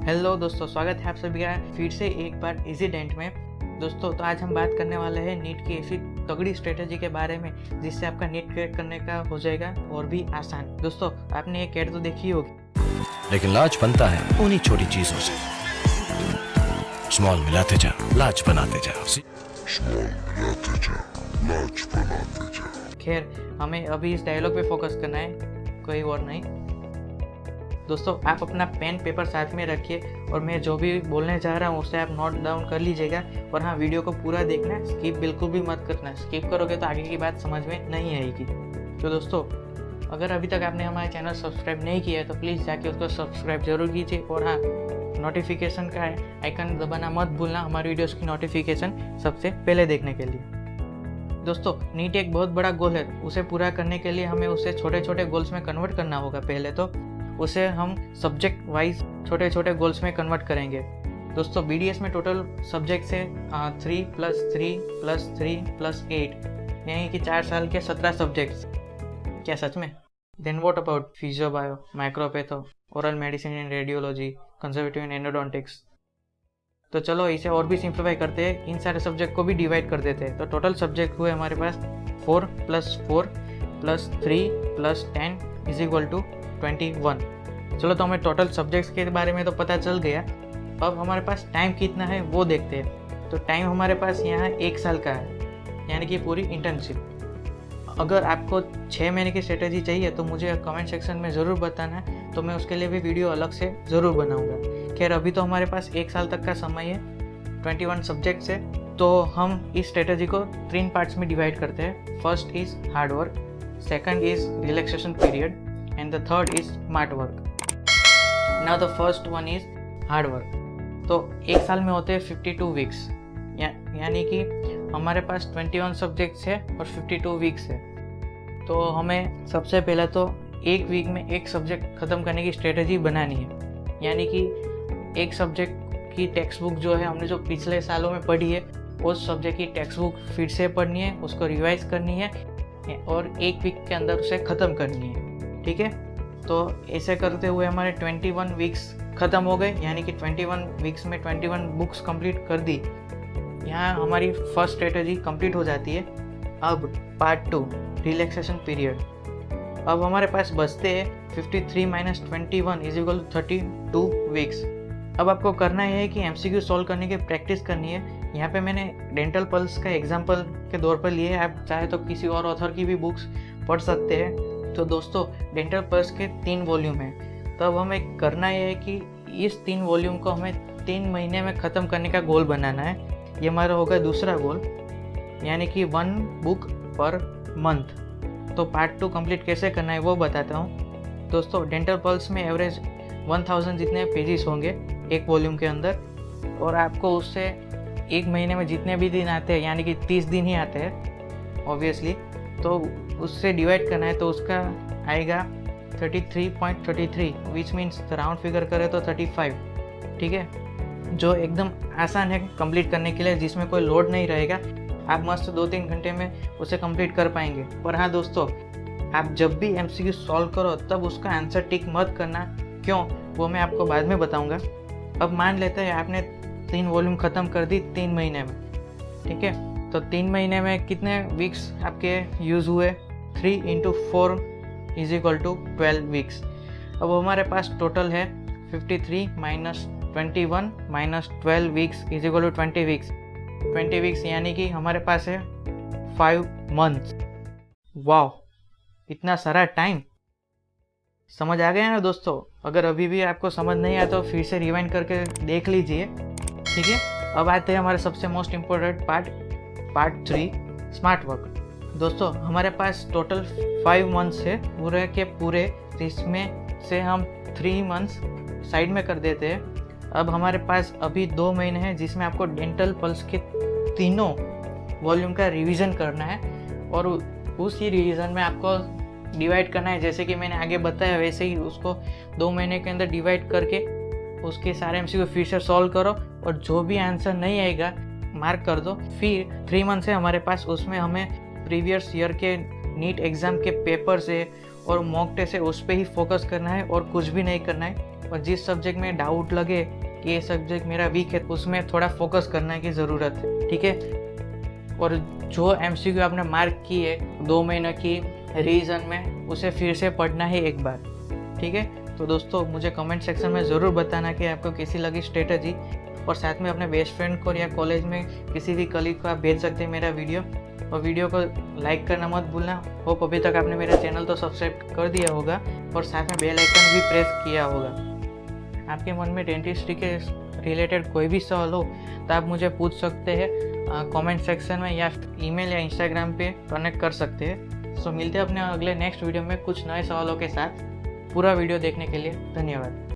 Hello दोस्तों, स्वागत है आप सभी का फिर से एक बार इजी डेंट में। दोस्तों तो आज हम बात करने वाले हैं नीट की ऐसी तगड़ी स्ट्रेटेजी के बारे में जिससे आपका नीट क्रैक करने का हो जाएगा और भी आसान। दोस्तों आपने ये कैड तो देखी होगी, लेकिन लाज बनता है उन्हीं छोटी चीजों से। स्मॉल मिलाते जा, लाज बनाते जा। स्मॉल मिलाते जा, लाज बनाते जा। खैर हमें अभी इस डायलॉग पे फोकस करना है, कोई और नहीं। दोस्तों आप अपना पेन पेपर साथ में रखिए और मैं जो भी बोलने जा रहा हूँ उसे आप नोट डाउन कर लीजिएगा। और हाँ, वीडियो को पूरा देखना है, स्किप बिल्कुल भी मत करना। स्किप करोगे तो आगे की बात समझ में नहीं आएगी। तो दोस्तों अगर अभी तक आपने हमारे चैनल सब्सक्राइब नहीं किया है तो प्लीज़ जाके उसको सब्सक्राइब जरूर कीजिए। और हाँ, नोटिफिकेशन का आइकन दबाना मत भूलना हमारी वीडियोस की नोटिफिकेशन सबसे पहले देखने के लिए। दोस्तों नीट एक बहुत बड़ा गोल है, उसे पूरा करने के लिए हमें उसे छोटे छोटे गोल्स में कन्वर्ट करना होगा। पहले तो उसे हम सब्जेक्ट वाइज छोटे छोटे गोल्स में कन्वर्ट करेंगे। दोस्तों BDS में टोटल सब्जेक्ट्स है 3 + 3 + 3 + 8, यानी कि 4 साल के 17 सब्जेक्ट्स। क्या सच में? Then what about physio, bio, micro patho, oral medicine and radiology, conservative and endodontics. तो चलो इसे और भी सिंप्लीफाई करते हैं, इन सारे सब्जेक्ट को भी डिवाइड कर देते हैं। तो टोटल सब्जेक्ट हुए हमारे पास 4 + 4 + 3 + 10 = 21। चलो तो हमें टोटल सब्जेक्ट्स के बारे में तो पता चल गया। अब हमारे पास टाइम कितना है वो देखते हैं। तो टाइम हमारे पास यहाँ 1 साल का है, यानी कि पूरी इंटर्नशिप। अगर आपको 6 महीने की स्ट्रेटेजी चाहिए तो मुझे कमेंट सेक्शन में ज़रूर बताना, तो मैं उसके लिए भी वीडियो अलग से ज़रूर बनाऊंगा। खैर अभी तो हमारे पास 1 साल तक का समय है, 21 सब्जेक्ट्स है। तो हम इस स्ट्रेटेजी को 3 पार्ट्स में डिवाइड करते हैं। First is hard work, second is relaxation period and the third is smart work. Now the first one is hard work. तो 1 साल में होते हैं 52 वीक्स, यानी कि हमारे पास 21 सब्जेक्ट्स है और 52 वीक्स है। तो हमें सबसे पहले तो 1 वीक में एक सब्जेक्ट ख़त्म करने की स्ट्रेटेजी बनानी है। यानी कि एक सब्जेक्ट की टेक्स्ट बुक जो है हमने जो पिछले सालों में पढ़ी है उस सब्जेक्ट की टेक्स्ट बुक फिर से पढ़नी है, उसको रिवाइज करनी है और 1 वीक के अंदर उसे ख़त्म करनी है। ठीक है, तो ऐसे करते हुए हमारे 21 वीक्स ख़त्म हो गए, यानी कि 21 वीक्स में 21 बुक्स कंप्लीट कर दी। यहाँ हमारी फर्स्ट स्ट्रेटेजी कंप्लीट हो जाती है। अब पार्ट 2 रिलैक्सेशन पीरियड। अब हमारे पास बचते हैं 53 - 21 = 32 वीक्स। अब आपको करना है कि MCQ सॉल्व करने की प्रैक्टिस करनी है। यहाँ पे मैंने डेंटल पल्स का एग्जाम्पल के तौर पर लिए, आप चाहे तो किसी और ऑथर की भी बुक्स पढ़ सकते हैं। तो दोस्तों डेंटल पल्स के 3 वॉल्यूम हैं। तो अब हमें करना ये है कि इस 3 वॉल्यूम को हमें 3 महीने में ख़त्म करने का गोल बनाना है। ये हमारा होगा दूसरा गोल, यानी कि 1 बुक पर मंथ। तो पार्ट 2 कंप्लीट कैसे करना है वो बताता हूँ। दोस्तों डेंटल पल्स में एवरेज 1000 जितने पेजेस होंगे एक वॉल्यूम के अंदर, और आपको उससे 1 महीने में जितने भी दिन आते हैं, यानी कि 30 दिन ही आते हैं ऑब्वियसली, तो उससे डिवाइड करना है। तो उसका आएगा 33.33, विच मीन्स राउंड फिगर करें तो 35। ठीक है, जो एकदम आसान है कंप्लीट करने के लिए, जिसमें कोई लोड नहीं रहेगा। आप मस्त 2-3 घंटे में उसे कंप्लीट कर पाएंगे। पर हाँ दोस्तों, आप जब भी MCQ सॉल्व करो तब उसका आंसर टिक मत करना। क्यों, वो मैं आपको बाद में बताऊँगा। अब मान लेते हैं आपने 3 वॉल्यूम ख़त्म कर दी 3 महीने में। ठीक है, तो 3 महीने में कितने वीक्स आपके यूज़ हुए? 3 × 4 = 12 वीक्स। अब हमारे पास टोटल है 53 - 21 - 12 वीक्स = 20 वीक्स। 20 वीक्स यानी कि हमारे पास है 5 मंथ्स। वाह, इतना सारा टाइम! समझ आ गया ना दोस्तों? अगर अभी भी आपको समझ नहीं आया तो फिर से रिवाइंड करके देख लीजिए। ठीक है, अब आते हैं हमारे सबसे most important part 3 smart work. दोस्तों हमारे पास टोटल 5 मंथ्स है पूरे के पूरे, जिसमें से हम 3 मंथ्स साइड में कर देते हैं। अब हमारे पास अभी 2 महीने हैं जिसमें आपको डेंटल पल्स के तीनों वॉल्यूम का रिवीजन करना है, और उसी रिवीजन में आपको डिवाइड करना है। जैसे कि मैंने आगे बताया वैसे ही उसको 2 महीने के अंदर डिवाइड करके उसके सारे MCQ फिर से सॉल्व करो, और जो भी आंसर नहीं आएगा मार्क कर दो। फिर 3 मंथ्स है हमारे पास, उसमें हमें प्रीवियस ईयर के नीट एग्ज़ाम के पेपर से और मॉक टेस्ट है उस पर ही फोकस करना है और कुछ भी नहीं करना है। और जिस सब्जेक्ट में डाउट लगे कि ये सब्जेक्ट मेरा वीक है उसमें थोड़ा फोकस करने की ज़रूरत है, ठीक है। और जो MCQ आपने मार्क की है 2 महीने की रीजन में, उसे फिर से पढ़ना है एक बार, ठीक है। तो दोस्तों मुझे कमेंट सेक्शन में ज़रूर बताना कि आपको कैसी लगी स्ट्रेटजी, और साथ में अपने बेस्ट फ्रेंड को या कॉलेज में किसी भी कलीग को आप भेज सकते हैं मेरा वीडियो, और वीडियो को लाइक करना मत भूलना। होप अभी तक आपने मेरा चैनल तो सब्सक्राइब कर दिया होगा और साथ में बेल आइकन भी प्रेस किया होगा। आपके मन में डेंटिस्ट्री के रिलेटेड कोई भी सवाल हो तो आप मुझे पूछ सकते हैं कमेंट सेक्शन में, या ईमेल या इंस्टाग्राम पे कनेक्ट कर सकते हैं। सो मिलते हैं अपने अगले नेक्स्ट वीडियो में कुछ नए सवालों के साथ। पूरा वीडियो देखने के लिए धन्यवाद।